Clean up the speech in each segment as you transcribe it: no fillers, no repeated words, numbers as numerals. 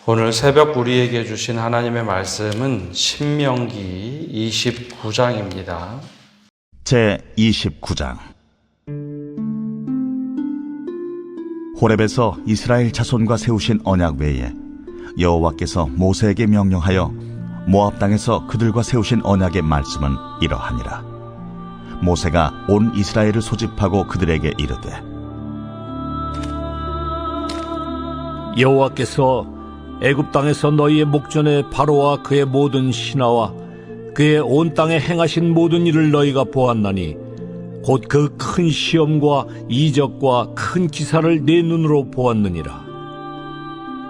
오늘 새벽 우리에게 주신 하나님의 말씀은 신명기 29장입니다. 제 29장. 호렙에서 이스라엘 자손과 세우신 언약 외에 여호와께서 모세에게 명령하여 모압 땅에서 그들과 세우신 언약의 말씀은 이러하니라. 모세가 온 이스라엘을 소집하고 그들에게 이르되, 여호와께서 애굽 땅에서 너희의 목전에 바로와 그의 모든 신하와 그의 온 땅에 행하신 모든 일을 너희가 보았나니 곧 그 큰 시험과 이적과 큰 기사를 내 눈으로 보았느니라.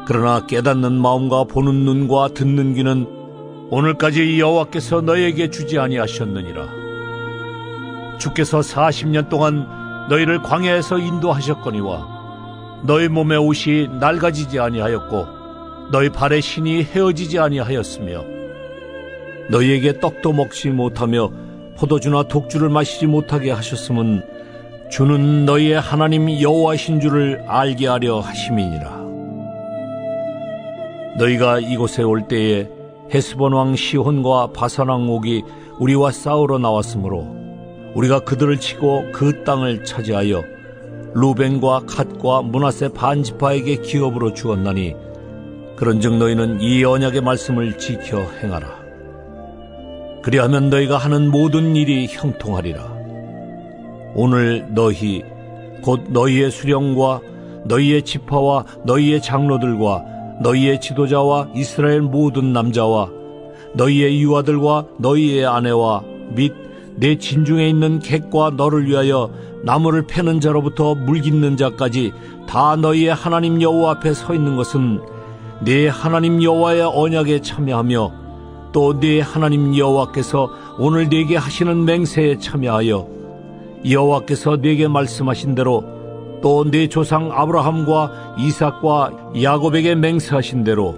그러나 깨닫는 마음과 보는 눈과 듣는 귀는 오늘까지 여호와께서 너희에게 주지 아니하셨느니라. 주께서 40년 동안 너희를 광야에서 인도하셨거니와 너희 몸의 옷이 낡아지지 아니하였고 너희 발의 신이 헤어지지 아니하였으며 너희에게 떡도 먹지 못하며 포도주나 독주를 마시지 못하게 하셨음은 주는 너희의 하나님 여호와신 줄을 알게 하려 하심이니라. 너희가 이곳에 올 때에 헤스본 왕 시혼과 바산 왕 옥이 우리와 싸우러 나왔으므로 우리가 그들을 치고 그 땅을 차지하여 루벤과 갓과 므낫세 반 지파에게 기업으로 주었나니 그런즉 너희는 이 언약의 말씀을 지켜 행하라. 그리하면 너희가 하는 모든 일이 형통하리라. 오늘 너희 곧 너희의 수령과 너희의 지파와 너희의 장로들과 너희의 지도자와 이스라엘 모든 남자와 너희의 유아들과 너희의 아내와 및 내 진중에 있는 객과 너를 위하여 나무를 패는 자로부터 물 깃는 자까지 다 너희의 하나님 여호와 앞에 서 있는 것은 네 하나님 여호와의 언약에 참여하며 또 네 하나님 여호와께서 오늘 네게 하시는 맹세에 참여하여 여호와께서 네게 말씀하신 대로 또 네 조상 아브라함과 이삭과 야곱에게 맹세하신 대로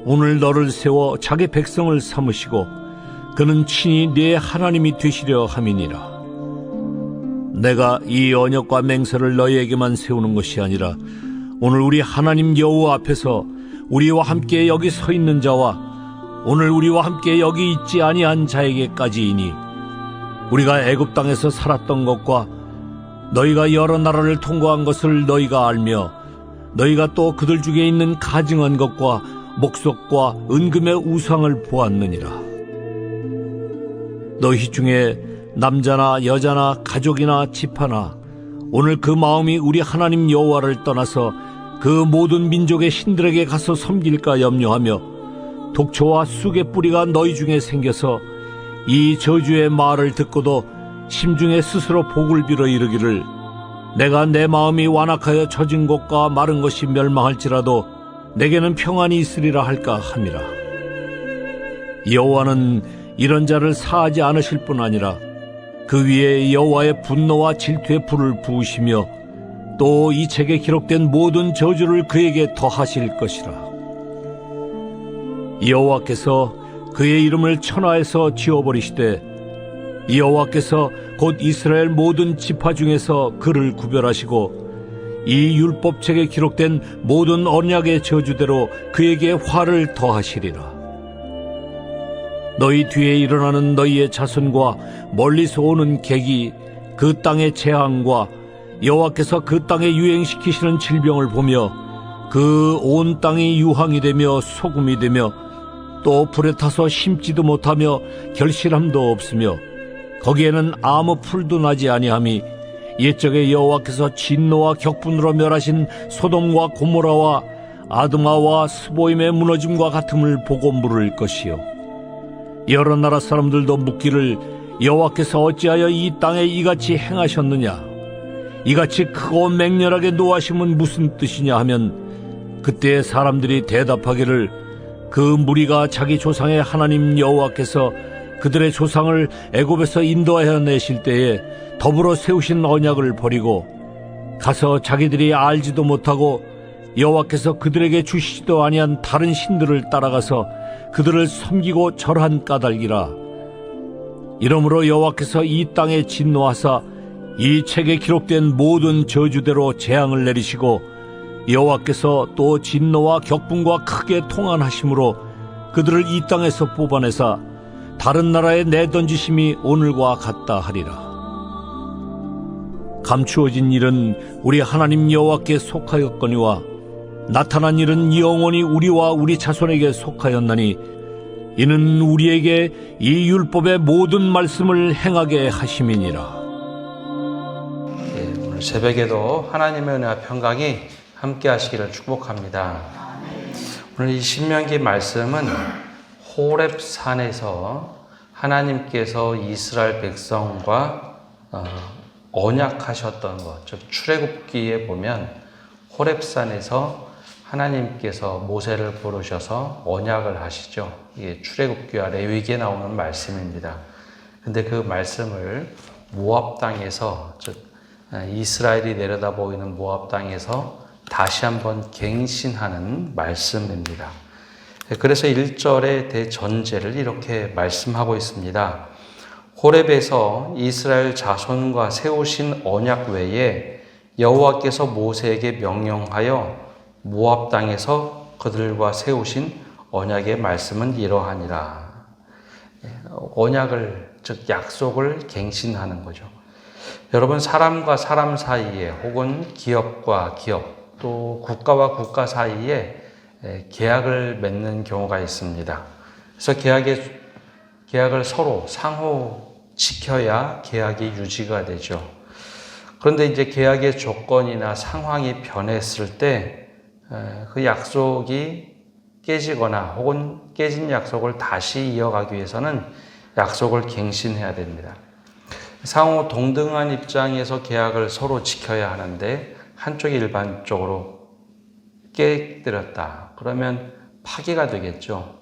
오늘 너를 세워 자기 백성을 삼으시고 그는 친히 네 하나님이 되시려 함이니라. 내가 이 언약과 맹세를 너희에게만 세우는 것이 아니라 오늘 우리 하나님 여호와 앞에서 우리와 함께 여기 서 있는 자와 오늘 우리와 함께 여기 있지 아니한 자에게까지이니 우리가 애굽 땅에서 살았던 것과 너희가 여러 나라를 통과한 것을 너희가 알며 너희가 또 그들 중에 있는 가증한 것과 목석과 은금의 우상을 보았느니라. 너희 중에 남자나 여자나 가족이나 지파나 오늘 그 마음이 우리 하나님 여호와를 떠나서 그 모든 민족의 신들에게 가서 섬길까 염려하며 독초와 쑥의 뿌리가 너희 중에 생겨서 이 저주의 말을 듣고도 심중에 스스로 복을 빌어 이르기를 내가 내 마음이 완악하여 젖은 것과 마른 것이 멸망할지라도 내게는 평안이 있으리라 할까 함이라. 여호와는 이런 자를 사하지 않으실 뿐 아니라 그 위에 여호와의 분노와 질투의 불을 부으시며 또 이 책에 기록된 모든 저주를 그에게 더하실 것이라. 여호와께서 그의 이름을 천하에서 지워버리시되 여호와께서 곧 이스라엘 모든 지파 중에서 그를 구별하시고 이 율법책에 기록된 모든 언약의 저주대로 그에게 화를 더하시리라. 너희 뒤에 일어나는 너희의 자손과 멀리서 오는 객이 그 땅의 재앙과 여호와께서 그 땅에 유행시키시는 질병을 보며 그 온 땅이 유황이 되며 소금이 되며 또 불에 타서 심지도 못하며 결실함도 없으며 거기에는 아무 풀도 나지 아니함이 옛적에 여호와께서 진노와 격분으로 멸하신 소돔과 고모라와 아드마와 스보임의 무너짐과 같음을 보고 물을 것이요 여러 나라 사람들도 묻기를 여호와께서 어찌하여 이 땅에 이같이 행하셨느냐 이같이 크고 맹렬하게 노하심은 무슨 뜻이냐 하면 그때 사람들이 대답하기를 그 무리가 자기 조상의 하나님 여호와께서 그들의 조상을 애굽에서 인도하여 내실 때에 더불어 세우신 언약을 버리고 가서 자기들이 알지도 못하고 여호와께서 그들에게 주시지도 아니한 다른 신들을 따라가서 그들을 섬기고 절한 까닭이라. 이러므로 여호와께서 이 땅에 진노하사 이 책에 기록된 모든 저주대로 재앙을 내리시고 여호와께서 또 진노와 격분과 크게 통한하심으로 그들을 이 땅에서 뽑아내사 다른 나라에 내던지심이 오늘과 같다 하리라. 감추어진 일은 우리 하나님 여호와께 속하였거니와 나타난 일은 영원히 우리와 우리 자손에게 속하였나니 이는 우리에게 이 율법의 모든 말씀을 행하게 하심이니라. 오늘 새벽에도 하나님의 은혜와 평강이 함께 하시기를 축복합니다. 오늘 이 신명기 말씀은 호렙산에서 하나님께서 이스라엘 백성과 언약하셨던 것, 즉 출애굽기에 보면 호렙산에서 하나님께서 모세를 부르셔서 언약을 하시죠. 이게 출애굽기와 레위기에 나오는 말씀입니다. 근데 그 말씀을 모압 땅에서, 즉 이스라엘이 내려다 보이는 모압 땅에서 다시 한번 갱신하는 말씀입니다. 그래서 1절의 대전제를 이렇게 말씀하고 있습니다. 호렙에서 이스라엘 자손과 세우신 언약 외에 여호와께서 모세에게 명령하여 모압 땅에서 그들과 세우신 언약의 말씀은 이러하니라. 언약을, 즉 약속을 갱신하는 거죠. 여러분, 사람과 사람 사이에 혹은 기업과 기업 또 국가와 국가 사이에 계약을 맺는 경우가 있습니다. 그래서 계약을 서로 상호 지켜야 계약이 유지가 되죠. 그런데 이제 계약의 조건이나 상황이 변했을 때 그 약속이 깨지거나 혹은 깨진 약속을 다시 이어가기 위해서는 약속을 갱신해야 됩니다. 상호 동등한 입장에서 계약을 서로 지켜야 하는데 한쪽이 일반적으로 깨뜨렸다. 그러면 파기가 되겠죠.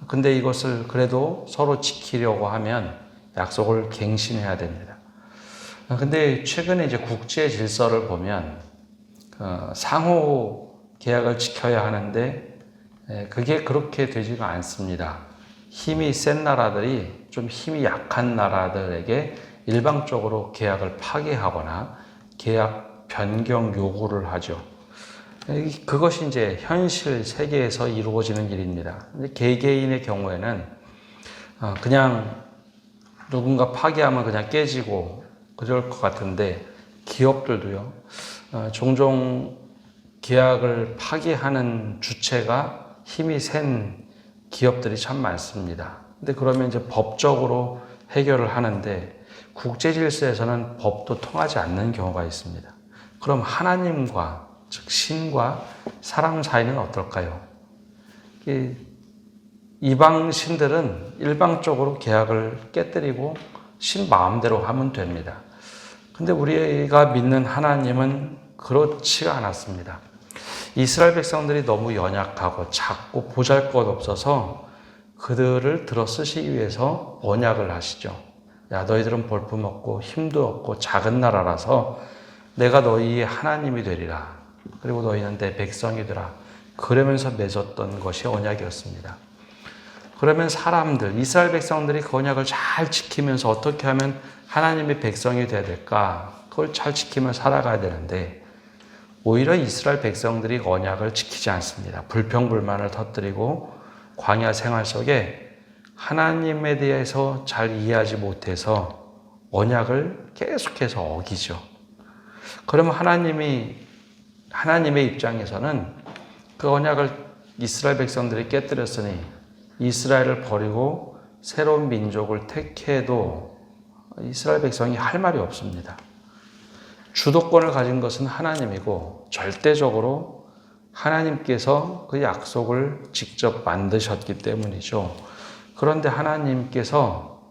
근데 이것을 그래도 서로 지키려고 하면 약속을 갱신해야 됩니다. 근데 최근에 이제 국제 질서를 보면 상호 계약을 지켜야 하는데 그게 그렇게 되지가 않습니다. 힘이 센 나라들이 좀 힘이 약한 나라들에게 일방적으로 계약을 파기하거나 계약 변경 요구를 하죠. 그것이 이제 현실 세계에서 이루어지는 일입니다. 개개인의 경우에는 그냥 누군가 파기하면 그냥 깨지고 그럴 것 같은데 기업들도요. 종종 계약을 파기하는 주체가 힘이 센 기업들이 참 많습니다. 근데 그러면 이제 법적으로 해결을 하는데 국제 질서에서는 법도 통하지 않는 경우가 있습니다. 그럼 하나님과, 즉 신과 사람 사이는 어떨까요? 이방 신들은 일방적으로 계약을 깨뜨리고 신 마음대로 하면 됩니다. 근데 우리가 믿는 하나님은 그렇지가 않았습니다. 이스라엘 백성들이 너무 연약하고 작고 보잘것없어서 그들을 들어 쓰시기 위해서 언약을 하시죠. 야, 너희들은 볼품없고 힘도 없고 작은 나라라서 내가 너희의 하나님이 되리라. 그리고 너희는 내 백성이 되라. 그러면서 맺었던 것이 언약이었습니다. 그러면 사람들, 이스라엘 백성들이 그 언약을 잘 지키면서 어떻게 하면 하나님의 백성이 되어야 될까? 그걸 잘 지키며 살아가야 되는데 오히려 이스라엘 백성들이 언약을 지키지 않습니다. 불평불만을 터뜨리고 광야 생활 속에 하나님에 대해서 잘 이해하지 못해서 언약을 계속해서 어기죠. 그러면 하나님의 입장에서는 그 언약을 이스라엘 백성들이 깨뜨렸으니 이스라엘을 버리고 새로운 민족을 택해도 이스라엘 백성이 할 말이 없습니다. 주도권을 가진 것은 하나님이고 절대적으로 하나님께서 그 약속을 직접 만드셨기 때문이죠. 그런데 하나님께서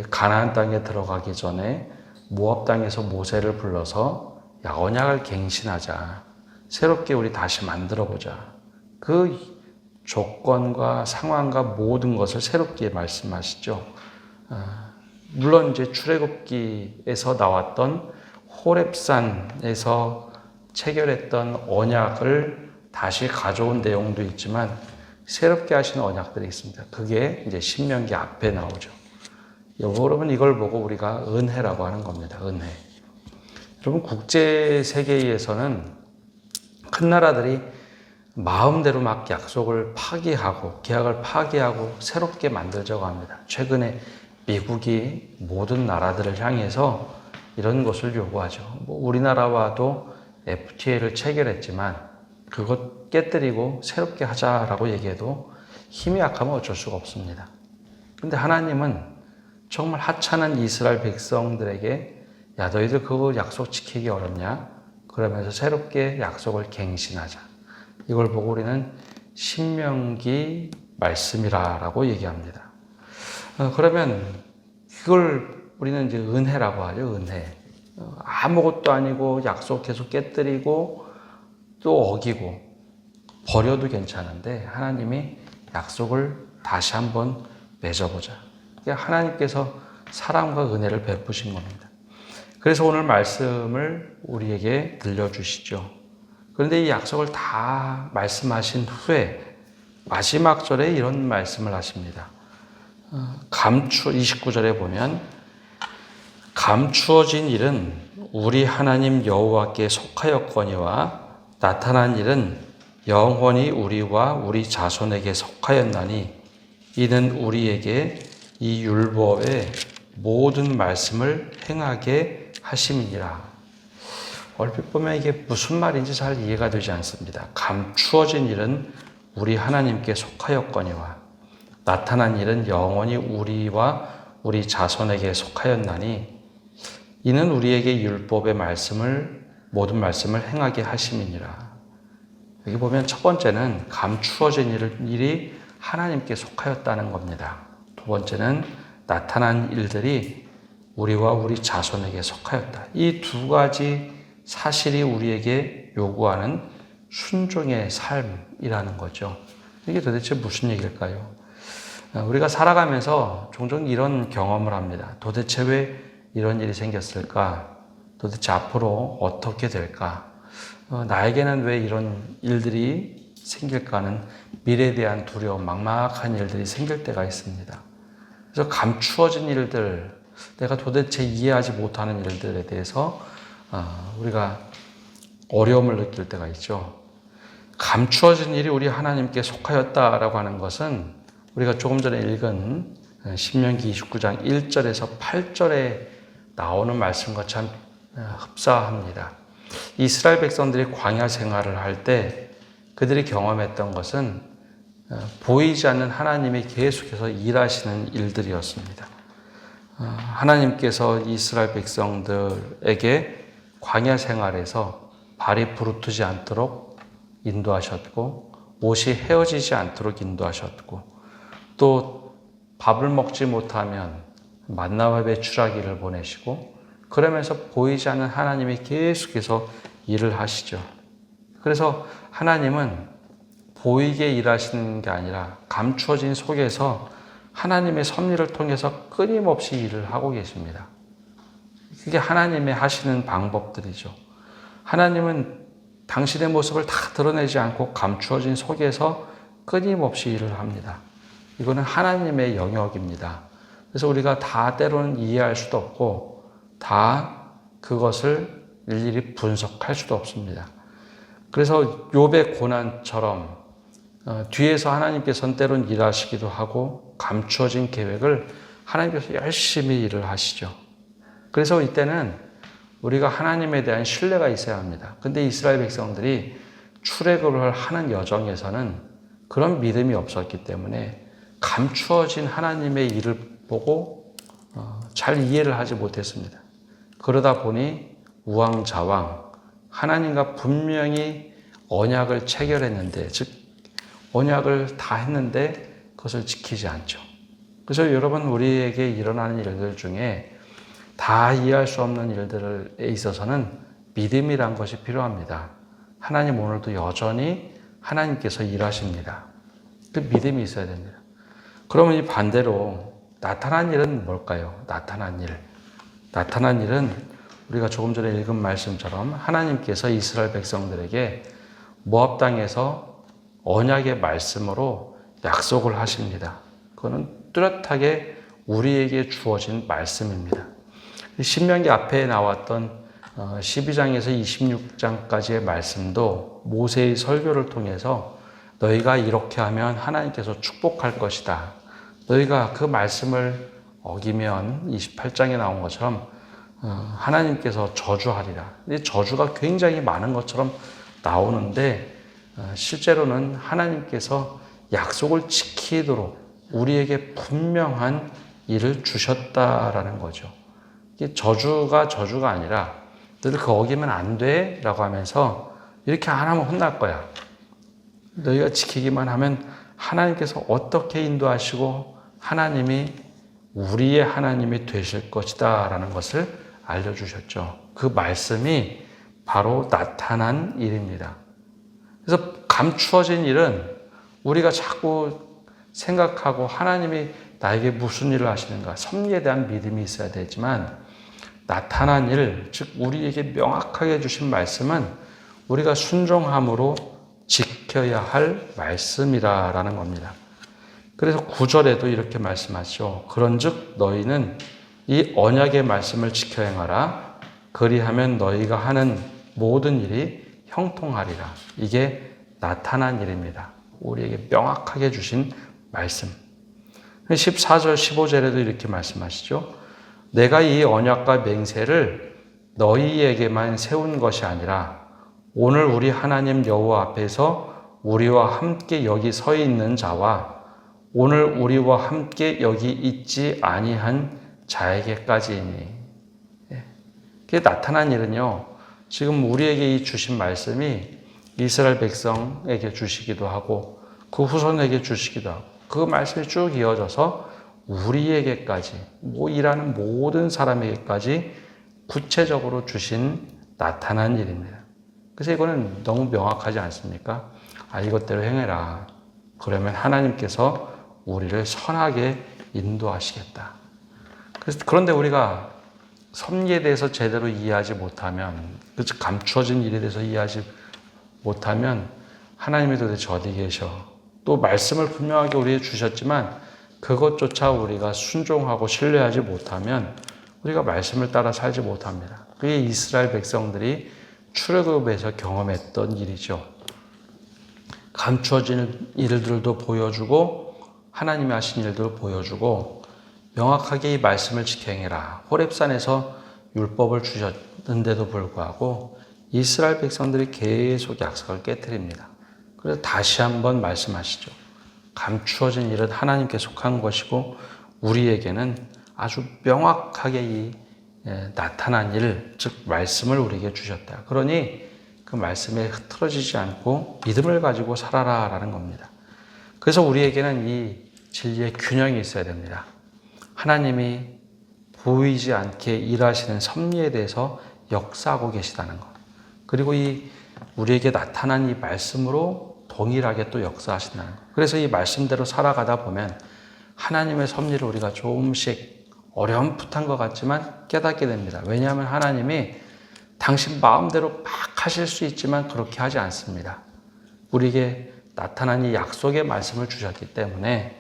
가나안 땅에 들어가기 전에 모압 땅에서 모세를 불러서 야, 언약을 갱신하자. 새롭게 우리 다시 만들어보자. 그 조건과 상황과 모든 것을 새롭게 말씀하시죠. 물론 이제 출애굽기에서 나왔던 호렙산에서 체결했던 언약을 다시 가져온 내용도 있지만 새롭게 하신 언약들이 있습니다. 그게 이제 신명기 앞에 나오죠. 여러분 이걸 보고 우리가 은혜라고 하는 겁니다. 은혜. 여러분 국제 세계에서는 큰 나라들이 마음대로 막 약속을 파기하고 계약을 파기하고 새롭게 만들자고 합니다. 최근에 미국이 모든 나라들을 향해서 이런 것을 요구하죠. 우리나라와도 FTA를 체결했지만 그것 깨뜨리고 새롭게 하자라고 얘기해도 힘이 약하면 어쩔 수가 없습니다. 근데 하나님은 정말 하찮은 이스라엘 백성들에게 야, 너희들 그거 약속 지키기 어렵냐? 그러면서 새롭게 약속을 갱신하자. 이걸 보고 우리는 신명기 말씀이라고 얘기합니다. 그러면 이걸 우리는 이제 은혜라고 하죠. 은혜. 아무것도 아니고 약속 계속 깨뜨리고 또 어기고 버려도 괜찮은데 하나님이 약속을 다시 한번 맺어보자. 하나님께서 사랑과 은혜를 베푸신 겁니다. 그래서 오늘 말씀을 우리에게 들려주시죠. 그런데 이 약속을 다 말씀하신 후에 마지막 절에 이런 말씀을 하십니다. 29절에 보면 감추어진 일은 우리 하나님 여호와께 속하였거니와 나타난 일은 영원히 우리와 우리 자손에게 속하였나니 이는 우리에게 이 율법의 모든 말씀을 행하게 하심이니라. 얼핏 보면 이게 무슨 말인지 잘 이해가 되지 않습니다. 감추어진 일은 우리 하나님께 속하였거니와 나타난 일은 영원히 우리와 우리 자손에게 속하였나니 이는 우리에게 율법의 모든 말씀을 행하게 하심이니라. 여기 보면 첫 번째는 감추어진 일이 하나님께 속하였다는 겁니다. 두 번째는 나타난 일들이 우리와 우리 자손에게 속하였다. 이 두 가지 사실이 우리에게 요구하는 순종의 삶이라는 거죠. 이게 도대체 무슨 얘기일까요? 우리가 살아가면서 종종 이런 경험을 합니다. 도대체 왜 이런 일이 생겼을까? 도대체 앞으로 어떻게 될까? 나에게는 왜 이런 일들이 생길까는 미래에 대한 두려움, 막막한 일들이 생길 때가 있습니다. 그래서 감추어진 일들, 내가 도대체 이해하지 못하는 일들에 대해서 우리가 어려움을 느낄 때가 있죠. 감추어진 일이 우리 하나님께 속하였다라고 하는 것은 우리가 조금 전에 읽은 신명기 29장 1절에서 8절에 나오는 말씀과 참 흡사합니다. 이스라엘 백성들이 광야 생활을 할 때 그들이 경험했던 것은 보이지 않는 하나님이 계속해서 일하시는 일들이었습니다. 하나님께서 이스라엘 백성들에게 광야 생활에서 발이 부르트지 않도록 인도하셨고 옷이 헤어지지 않도록 인도하셨고 또 밥을 먹지 못하면 만나와 배추라기를 보내시고 그러면서 보이지 않는 하나님이 계속해서 일을 하시죠. 그래서 하나님은 보이게 일하시는 게 아니라 감추어진 속에서 하나님의 섭리를 통해서 끊임없이 일을 하고 계십니다. 그게 하나님의 하시는 방법들이죠. 하나님은 당신의 모습을 다 드러내지 않고 감추어진 속에서 끊임없이 일을 합니다. 이거는 하나님의 영역입니다. 그래서 우리가 다 때로는 이해할 수도 없고 다 그것을 일일이 분석할 수도 없습니다. 그래서 욥의 고난처럼 뒤에서 하나님께서는 때로는 일하시기도 하고 감추어진 계획을 하나님께서 열심히 일을 하시죠. 그래서 이때는 우리가 하나님에 대한 신뢰가 있어야 합니다. 근데 이스라엘 백성들이 출애굽을 하는 여정에서는 그런 믿음이 없었기 때문에 감추어진 하나님의 일을 보고 잘 이해를 하지 못했습니다. 그러다 보니 우왕좌왕 하나님과 분명히 언약을 체결했는데 즉 언약을 다 했는데 그것을 지키지 않죠. 그래서 여러분 우리에게 일어나는 일들 중에 다 이해할 수 없는 일들에 있어서는 믿음이란 것이 필요합니다. 하나님 오늘도 여전히 하나님께서 일하십니다. 그 믿음이 있어야 됩니다. 그러면 이 반대로 나타난 일은 뭘까요? 나타난 일은 우리가 조금 전에 읽은 말씀처럼 하나님께서 이스라엘 백성들에게 모압 땅에서 언약의 말씀으로 약속을 하십니다. 그거는 뚜렷하게 우리에게 주어진 말씀입니다. 신명기 앞에 나왔던 12장에서 26장까지의 말씀도 모세의 설교를 통해서 너희가 이렇게 하면 하나님께서 축복할 것이다. 너희가 그 말씀을 어기면 28장에 나온 것처럼 하나님께서 저주하리라. 이 저주가 굉장히 많은 것처럼 나오는데 실제로는 하나님께서 약속을 지키도록 우리에게 분명한 일을 주셨다라는 거죠. 이게 저주가 아니라 너희들 그거 어기면 안 돼 라고 하면서 이렇게 안 하면 혼날 거야. 너희가 지키기만 하면 하나님께서 어떻게 인도하시고 하나님이 우리의 하나님이 되실 것이다 라는 것을 알려주셨죠. 그 말씀이 바로 나타난 일입니다. 그래서 감추어진 일은 우리가 자꾸 생각하고 하나님이 나에게 무슨 일을 하시는가, 섭리에 대한 믿음이 있어야 되지만 나타난 일, 즉 우리에게 명확하게 주신 말씀은 우리가 순종함으로 지켜야 할 말씀이라는 겁니다. 그래서 9절에도 이렇게 말씀하시죠. 그런즉 너희는 이 언약의 말씀을 지켜 행하라. 그리하면 너희가 하는 모든 일이 형통하리라. 이게 나타난 일입니다. 우리에게 명확하게 주신 말씀. 14절, 15절에도 이렇게 말씀하시죠. 내가 이 언약과 맹세를 너희에게만 세운 것이 아니라 오늘 우리 하나님 여호와 앞에서 우리와 함께 여기 서 있는 자와 오늘 우리와 함께 여기 있지 아니한 자에게까지이니. 그게 나타난 일은요, 지금 우리에게 이 주신 말씀이 이스라엘 백성에게 주시기도 하고 그 후손에게 주시기도 하고 그 말씀이 쭉 이어져서 우리에게까지, 일하는 모든 사람에게까지 구체적으로 주신 나타난 일입니다. 그래서 이거는 너무 명확하지 않습니까? 이것대로 행해라. 그러면 하나님께서 우리를 선하게 인도하시겠다. 그런데 우리가 섭리에 대해서 제대로 이해하지 못하면, 즉 감추어진 일에 대해서 이해하지 못하면 하나님이 도대체 어디 계셔? 또 말씀을 분명하게 우리에게 주셨지만 그것조차 우리가 순종하고 신뢰하지 못하면 우리가 말씀을 따라 살지 못합니다. 그게 이스라엘 백성들이 출애굽에서 경험했던 일이죠. 감추어진 일들도 보여주고 하나님이 하신 일들을 보여주고 명확하게 이 말씀을 지켜 행해라. 호렙산에서 율법을 주셨는데도 불구하고 이스라엘 백성들이 계속 약속을 깨뜨립니다. 그래서 다시 한번 말씀하시죠. 감추어진 일은 하나님께 속한 것이고 우리에게는 아주 명확하게 이 나타난 일, 즉 말씀을 우리에게 주셨다. 그러니 그 말씀에 흐트러지지 않고 믿음을 가지고 살아라라는 겁니다. 그래서 우리에게는 이 진리의 균형이 있어야 됩니다. 하나님이 보이지 않게 일하시는 섭리에 대해서 역사하고 계시다는 것. 그리고 이 우리에게 나타난 이 말씀으로 동일하게 또 역사하신다는 것. 그래서 이 말씀대로 살아가다 보면 하나님의 섭리를 우리가 조금씩 어렴풋한 것 같지만 깨닫게 됩니다. 왜냐하면 하나님이 당신 마음대로 막 하실 수 있지만 그렇게 하지 않습니다. 우리에게 나타난 이 약속의 말씀을 주셨기 때문에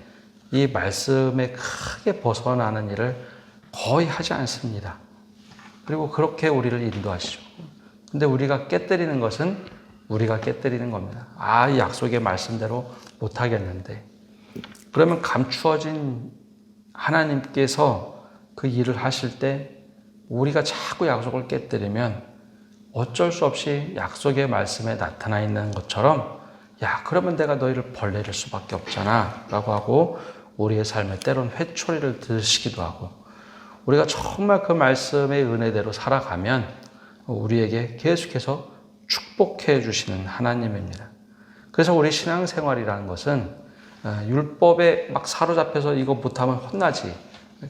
이 말씀에 크게 벗어나는 일을 거의 하지 않습니다. 그리고 그렇게 우리를 인도하시죠. 근데 우리가 깨뜨리는 것은 우리가 깨뜨리는 겁니다. 이 약속의 말씀대로 못하겠는데. 그러면 감추어진 하나님께서 그 일을 하실 때 우리가 자꾸 약속을 깨뜨리면 어쩔 수 없이 약속의 말씀에 나타나 있는 것처럼 그러면 내가 너희를 벌내릴 수밖에 없잖아 라고 하고 우리의 삶에 때론 회초리를 드시기도 하고 우리가 정말 그 말씀의 은혜대로 살아가면 우리에게 계속해서 축복해 주시는 하나님입니다. 그래서 우리 신앙생활이라는 것은 율법에 막 사로잡혀서 이거 못하면 혼나지.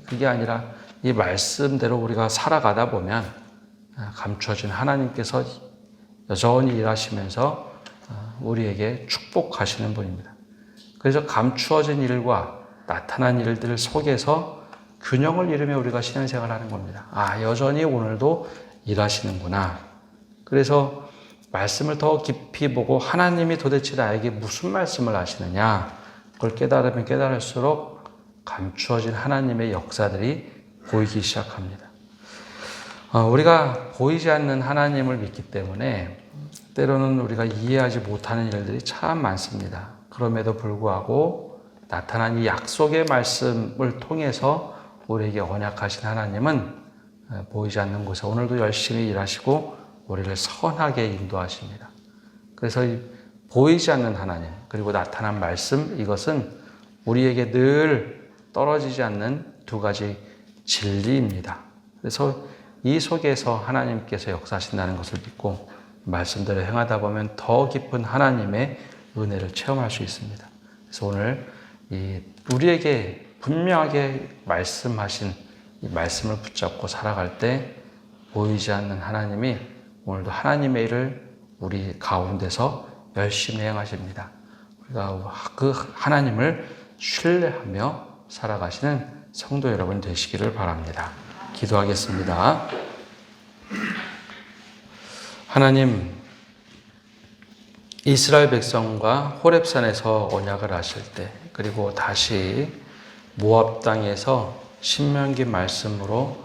그게 아니라 이 말씀대로 우리가 살아가다 보면 감추어진 하나님께서 여전히 일하시면서 우리에게 축복하시는 분입니다. 그래서 감추어진 일과 나타난 일들 속에서 균형을 이루며 우리가 신앙생활을 하는 겁니다. 여전히 오늘도 일하시는구나. 그래서 말씀을 더 깊이 보고 하나님이 도대체 나에게 무슨 말씀을 하시느냐 그걸 깨달으면 깨달을수록 감추어진 하나님의 역사들이 보이기 시작합니다. 우리가 보이지 않는 하나님을 믿기 때문에 때로는 우리가 이해하지 못하는 일들이 참 많습니다. 그럼에도 불구하고 나타난 이 약속의 말씀을 통해서 우리에게 언약하신 하나님은 보이지 않는 곳에 오늘도 열심히 일하시고 우리를 선하게 인도하십니다. 그래서 이 보이지 않는 하나님 그리고 나타난 말씀, 이것은 우리에게 늘 떨어지지 않는 두 가지 진리입니다. 그래서 이 속에서 하나님께서 역사하신다는 것을 믿고 말씀대로 행하다 보면 더 깊은 하나님의 은혜를 체험할 수 있습니다. 그래서 오늘 우리에게 분명하게 말씀하신 이 말씀을 붙잡고 살아갈 때 보이지 않는 하나님이 오늘도 하나님의 일을 우리 가운데서 열심히 행하십니다. 우리가 그 하나님을 신뢰하며 살아가시는 성도 여러분 되시기를 바랍니다. 기도하겠습니다. 하나님, 이스라엘 백성과 호렙산에서 언약을 하실 때, 그리고 다시 모압 땅에서 신명기 말씀으로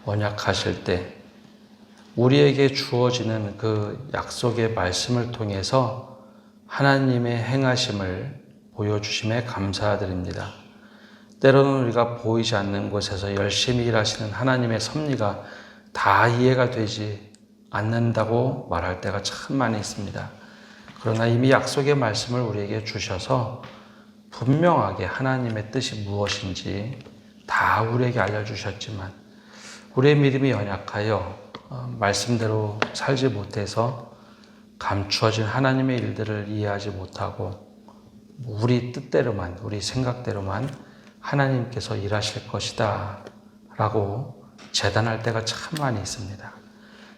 언약하실 때 우리에게 주어지는 그 약속의 말씀을 통해서 하나님의 행하심을 보여주심에 감사드립니다. 때로는 우리가 보이지 않는 곳에서 열심히 일하시는 하나님의 섭리가 다 이해가 되지 않는다고 말할 때가 참 많이 있습니다. 그러나 이미 약속의 말씀을 우리에게 주셔서 분명하게 하나님의 뜻이 무엇인지 다 우리에게 알려주셨지만 우리의 믿음이 연약하여 말씀대로 살지 못해서 감추어진 하나님의 일들을 이해하지 못하고 우리 뜻대로만, 우리 생각대로만 하나님께서 일하실 것이다 라고 재단할 때가 참 많이 있습니다.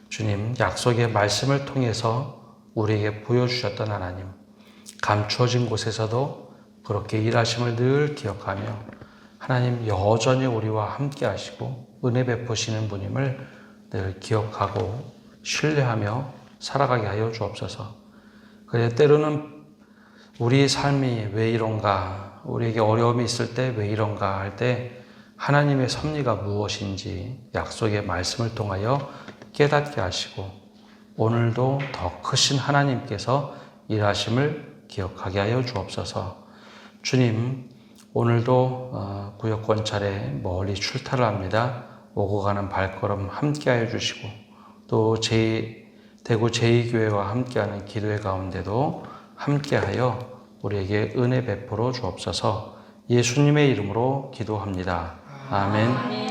주님, 약속의 말씀을 통해서 우리에게 보여주셨던 하나님, 감추어진 곳에서도 그렇게 일하심을 늘 기억하며 하나님 여전히 우리와 함께 하시고 은혜 베푸시는 분임을 늘 기억하고 신뢰하며 살아가게 하여 주옵소서. 그래 때로는 우리의 삶이 왜 이런가, 우리에게 어려움이 있을 때 왜 이런가 할 때 하나님의 섭리가 무엇인지 약속의 말씀을 통하여 깨닫게 하시고 오늘도 더 크신 하나님께서 일하심을 기억하게 하여 주옵소서. 주님, 오늘도 구역권찰에 멀리 출타를 합니다. 오고 가는 발걸음 함께 하여 주시고 또 대구 제2교회와 함께하는 기도회 가운데도 함께하여 우리에게 은혜 베풀어 주옵소서. 예수님의 이름으로 기도합니다. 아멘.